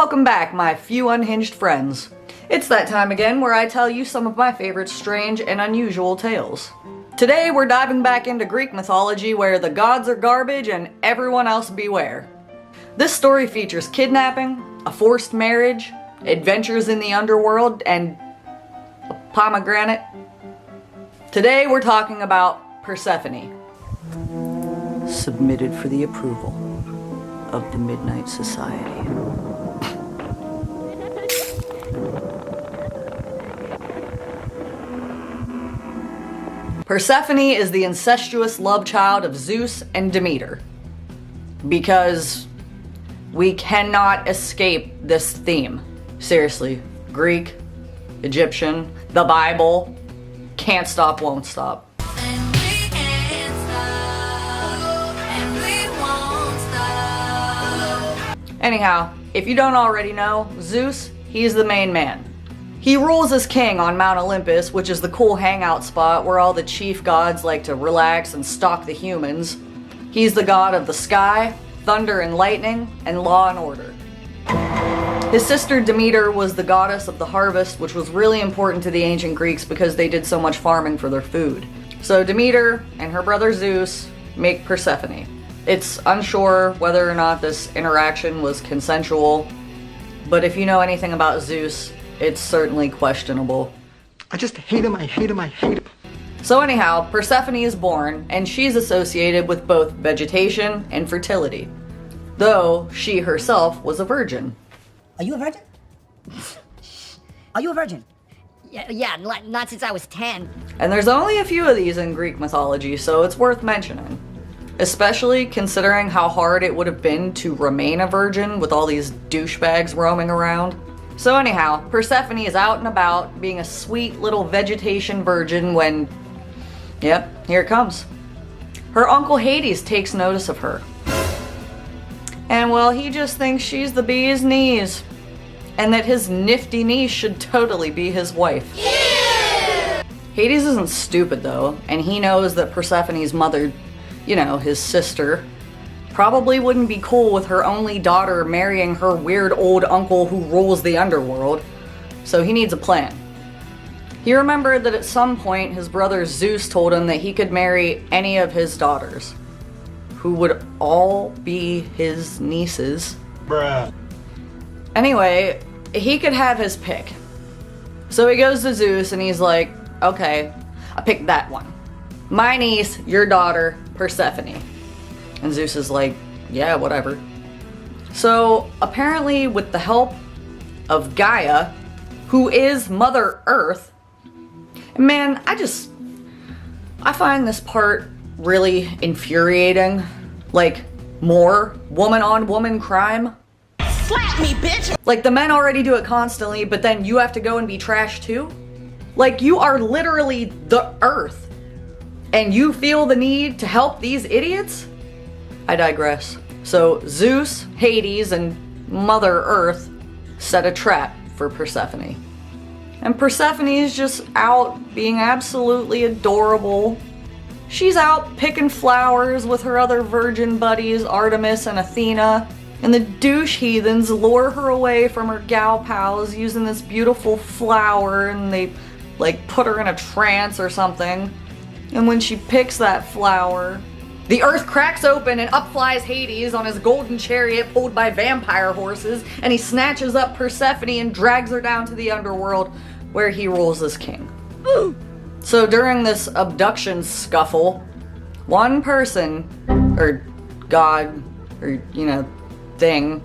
Welcome back, my few unhinged friends. It's that time again where I tell you some of my favorite strange and unusual tales. Today we're diving back into Greek mythology where the gods are garbage and everyone else beware. This story features kidnapping, a forced marriage, adventures in the underworld, and a pomegranate. Today we're talking about Persephone. Submitted for the approval of the Midnight Society. Persephone is the incestuous love child of Zeus and Demeter. Because we cannot escape this theme. Seriously, Greek, Egyptian, the Bible, can't stop, won't stop. And we can't stop, and we won't stop. Anyhow, if you don't already know, Zeus, he's the main man. He rules as king on Mount Olympus, which is the cool hangout spot where all the chief gods like to relax and stalk the humans. He's the god of the sky, thunder and lightning, and law and order. His sister Demeter was the goddess of the harvest, which was really important to the ancient Greeks because they did so much farming for their food. So Demeter and her brother Zeus make Persephone. It's unsure whether or not this interaction was consensual, but if you know anything about Zeus, it's certainly questionable. I just hate him, I hate him, I hate him. So anyhow, Persephone is born, and she's associated with both vegetation and fertility, though she herself was a virgin. Are you a virgin? Are you a virgin? Yeah, not since I was 10. And there's only a few of these in Greek mythology, so it's worth mentioning. Especially considering how hard it would have been to remain a virgin with all these douchebags roaming around. So anyhow, Persephone is out and about, being a sweet little vegetation virgin when... Yep, here it comes. Her uncle Hades takes notice of her. And well, he just thinks she's the bee's knees. And that his nifty niece should totally be his wife. Yeah! Hades isn't stupid though, and he knows that Persephone's mother, you know, his sister, probably wouldn't be cool with her only daughter marrying her weird old uncle who rules the underworld. So he needs a plan. He remembered that at some point his brother Zeus told him that he could marry any of his daughters, who would all be his nieces. Bruh. Anyway, he could have his pick. So he goes to Zeus and he's like, okay, I picked that one. My niece, your daughter, Persephone. And Zeus is like, yeah, whatever. So apparently with the help of Gaia, who is Mother Earth, man, I find this part really infuriating. Like, more woman-on-woman crime. Slap me, bitch! Like, the men already do it constantly, but then you have to go and be trash too? Like, you are literally the Earth, and you feel the need to help these idiots? I digress. So, Zeus, Hades, and Mother Earth set a trap for Persephone. And Persephone is just out being absolutely adorable. She's out picking flowers with her other virgin buddies, Artemis and Athena, and the douche heathens lure her away from her gal pals using this beautiful flower, and they, like, put her in a trance or something. And when she picks that flower, the earth cracks open and up flies Hades on his golden chariot pulled by vampire horses, and he snatches up Persephone and drags her down to the underworld where he rules as king. Ooh. So during this abduction scuffle, one person, or god, or, you know, thing,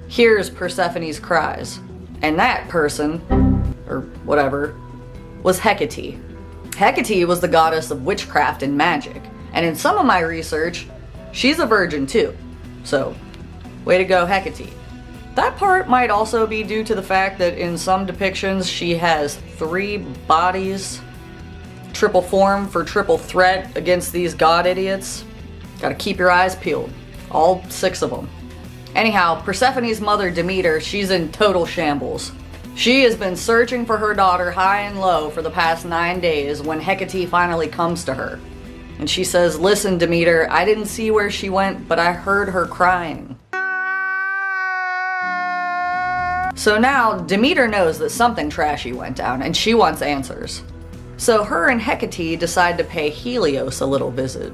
hears Persephone's cries. And that person, or whatever, was Hecate. Hecate was the goddess of witchcraft and magic. And in some of my research, she's a virgin too. So, way to go, Hecate. That part might also be due to the fact that in some depictions she has 3 bodies. Triple form for triple threat against these god idiots. Gotta keep your eyes peeled. All 6 of them. Anyhow, Persephone's mother Demeter, she's in total shambles. She has been searching for her daughter high and low for the past 9 days when Hecate finally comes to her. And she says, listen, Demeter, I didn't see where she went, but I heard her crying. So now Demeter knows that something trashy went down and she wants answers. So her and Hecate decide to pay Helios a little visit.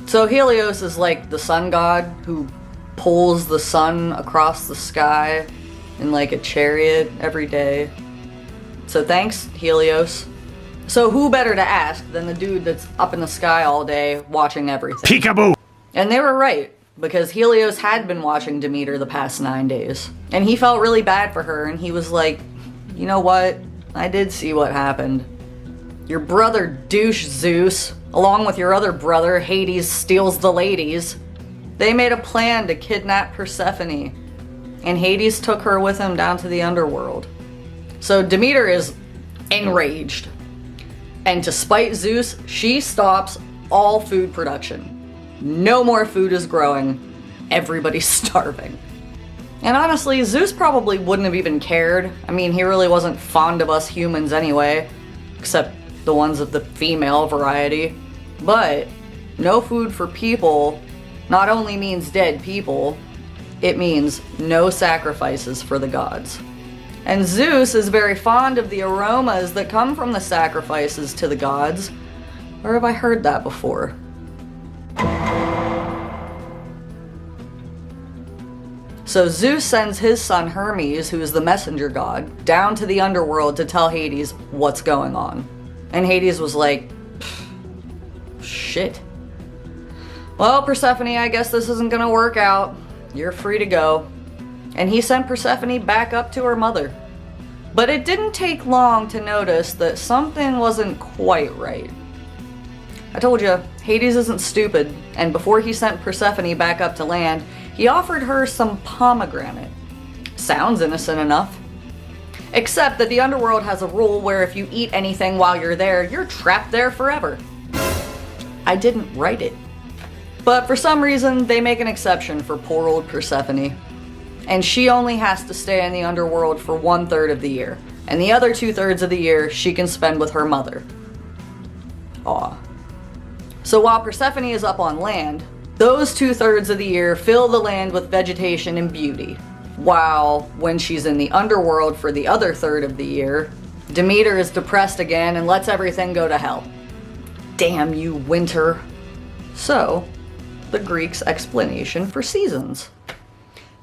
So Helios is like the sun god who pulls the sun across the sky in like a chariot every day. So thanks, Helios. So who better to ask than the dude that's up in the sky all day watching everything? Peekaboo! And they were right, because Helios had been watching Demeter the past 9 days. And he felt really bad for her, and he was like, you know what? I did see what happened. Your brother douche Zeus, along with your other brother Hades steals the ladies. They made a plan to kidnap Persephone, and Hades took her with him down to the underworld. So Demeter is enraged. And to spite Zeus, she stops all food production. No more food is growing. Everybody's starving. And honestly, Zeus probably wouldn't have even cared. I mean, he really wasn't fond of us humans anyway, except the ones of the female variety. But no food for people not only means dead people, it means no sacrifices for the gods. And Zeus is very fond of the aromas that come from the sacrifices to the gods. Or have I heard that before? So Zeus sends his son Hermes, who is the messenger god, down to the underworld to tell Hades what's going on. And Hades was like, shit. Well, Persephone, I guess this isn't gonna work out. You're free to go. And he sent Persephone back up to her mother. But it didn't take long to notice that something wasn't quite right. I told you, Hades isn't stupid, and before he sent Persephone back up to land, he offered her some pomegranate. Sounds innocent enough. Except that the underworld has a rule where if you eat anything while you're there, you're trapped there forever. I didn't write it. But for some reason, they make an exception for poor old Persephone. And she only has to stay in the underworld for 1/3 of the year. And the other 2/3 of the year she can spend with her mother. Aw. So while Persephone is up on land, those 2/3 of the year fill the land with vegetation and beauty. While when she's in the underworld for the other 1/3 of the year, Demeter is depressed again and lets everything go to hell. Damn you, winter. So, the Greeks' explanation for seasons.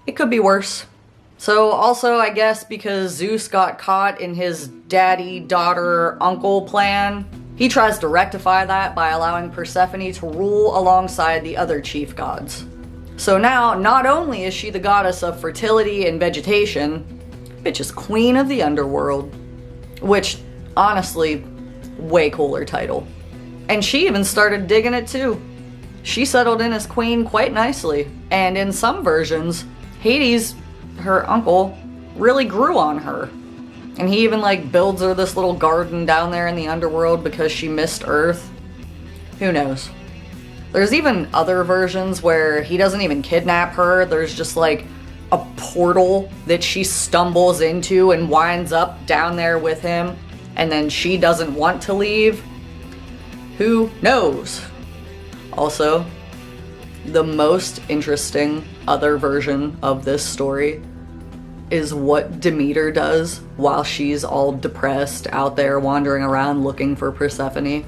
It could be worse. So also, I guess because Zeus got caught in his daddy, daughter, uncle plan, he tries to rectify that by allowing Persephone to rule alongside the other chief gods. So now, not only is she the goddess of fertility and vegetation, bitch is queen of the underworld. Which, honestly, way cooler title. And she even started digging it too. She settled in as queen quite nicely, and in some versions, Hades, her uncle, really grew on her. And he even like builds her this little garden down there in the underworld because she missed Earth. Who knows? There's even other versions where he doesn't even kidnap her. There's just like a portal that she stumbles into and winds up down there with him. And then she doesn't want to leave. Who knows? Also, the most interesting other version of this story is what Demeter does while she's all depressed out there wandering around looking for Persephone.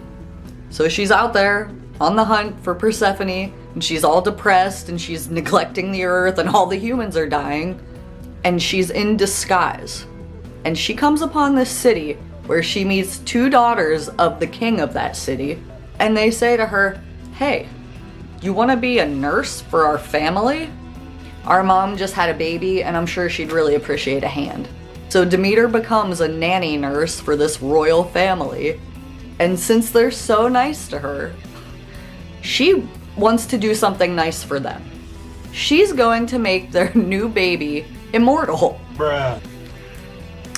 So she's out there on the hunt for Persephone, and she's all depressed and she's neglecting the earth and all the humans are dying, and she's in disguise. And she comes upon this city where she meets 2 daughters of the king of that city, and they say to her, "Hey, you want to be a nurse for our family? Our mom just had a baby and I'm sure she'd really appreciate a hand." So Demeter becomes a nanny nurse for this royal family. And since they're so nice to her, she wants to do something nice for them. She's going to make their new baby immortal. Bruh.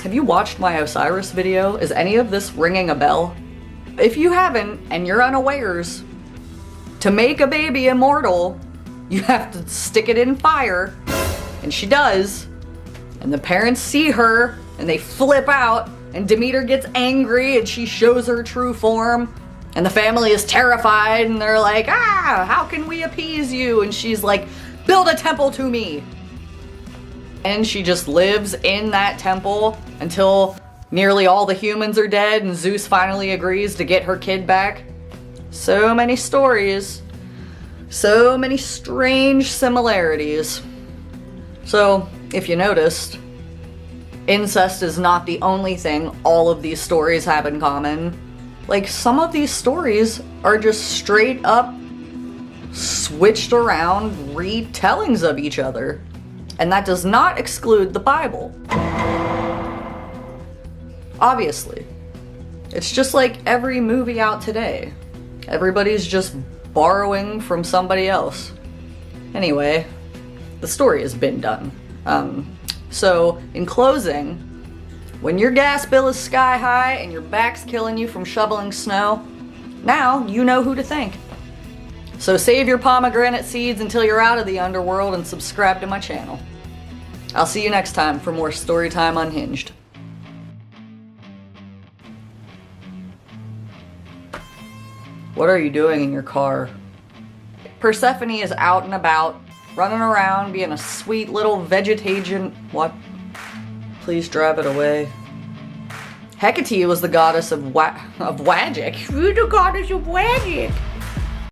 Have you watched my Osiris video? Is any of this ringing a bell? If you haven't and you're unawares, to make a baby immortal, you have to stick it in fire, and she does, and the parents see her, and they flip out, and Demeter gets angry, and she shows her true form, and the family is terrified, and they're like, how can we appease you? And she's like, build a temple to me. And she just lives in that temple until nearly all the humans are dead and Zeus finally agrees to get her kid back. So many stories. So many strange similarities. So, if you noticed, incest is not the only thing all of these stories have in common. Like, some of these stories are just straight up switched around retellings of each other. And that does not exclude the Bible. Obviously. It's just like every movie out today. Everybody's just borrowing from somebody else. Anyway, the story has been done. So, in closing, when your gas bill is sky high and your back's killing you from shoveling snow, now you know who to thank. So save your pomegranate seeds until you're out of the underworld and subscribe to my channel. I'll see you next time for more Storytime Unhinged. What are you doing in your car? Persephone is out and about, running around, being a sweet little vegetarian. What? Please drive it away. Hecate was the goddess of magic. You're the goddess of magic.